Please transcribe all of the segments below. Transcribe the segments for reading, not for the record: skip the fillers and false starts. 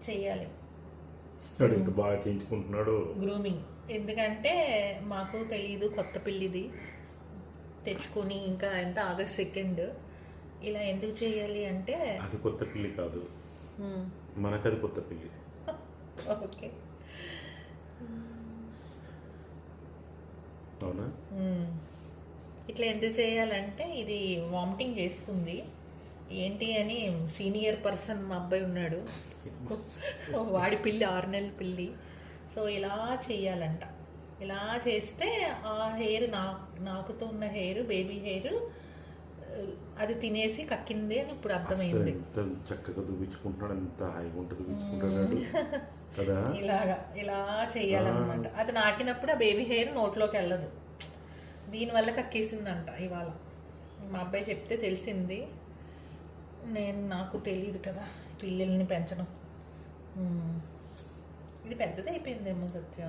చెయ్యాలి. ఎంత బాగా చేయించుకుంటున్నాడు గ్రూమింగ్. ఎందుకంటే మాకు తెలియదు, కొత్త పిల్లిది తెచ్చుకొని ఇంకా ఎంత ఆగస్ట్ 2 ఇలా ఎందుకు చేయాలి అంటే అది కొత్త పిల్లి కాదు, మనకది కొత్త పిల్లి. ఓకే, అవునా? ఇట్లా ఎందుకు చేయాలంటే ఇది వామిటింగ్ చేసుకుంది. ఏంటి అని సీనియర్ పర్సన్ మా అబ్బాయి ఉన్నాడు, వాడి పిల్లి 6 నెలల పిల్లి. సో ఇలా చెయ్యాలంట. ఇలా చేస్తే ఆ హెయిర్ నాకుతో ఉన్న హెయిర్, బేబీ హెయిర్ అది తినేసి కక్కింది అని ఇప్పుడు అర్థమైంది. ఎంత చక్కగా చూపించుకుంటున్నాడు, ఎంత హాయిగా ఉంటుంది చూపించుకుంటున్నాడు కదా. ఇలా చెయ్యాలన్నమాట. అది నాకినప్పుడు ఆ బేబీ హెయిర్ నోట్లోకి వెళ్ళదు, దీనివల్ల కక్కేసిందంట. ఇవాళ మా అబ్బాయి చెప్తే తెలిసింది. నాకు తెలియదు కదా పిల్లల్ని పెంచడం. ఇది పెద్దది అయిపోయిందేమో సత్య.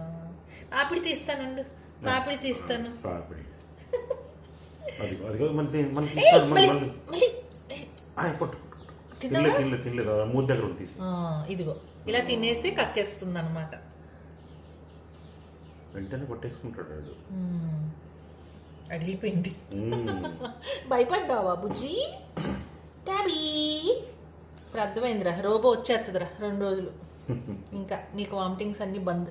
పాపిడి తీస్తానండు, పాపిడి తీస్తాను. ఇదిగో ఇలా తినేసి కక్కేస్తుంది అనమాట. వెంటనే పట్టేసుకుంటాడు. అడిగిపోయింది. భయపడ్డావా బుజ్జి? టాబీ ఇప్పుడు అర్థమైందిరా, రోబో వచ్చేస్తుందిరా 2 రోజులు, ఇంకా నీకు వామిటింగ్స్ అన్నీ బంద్.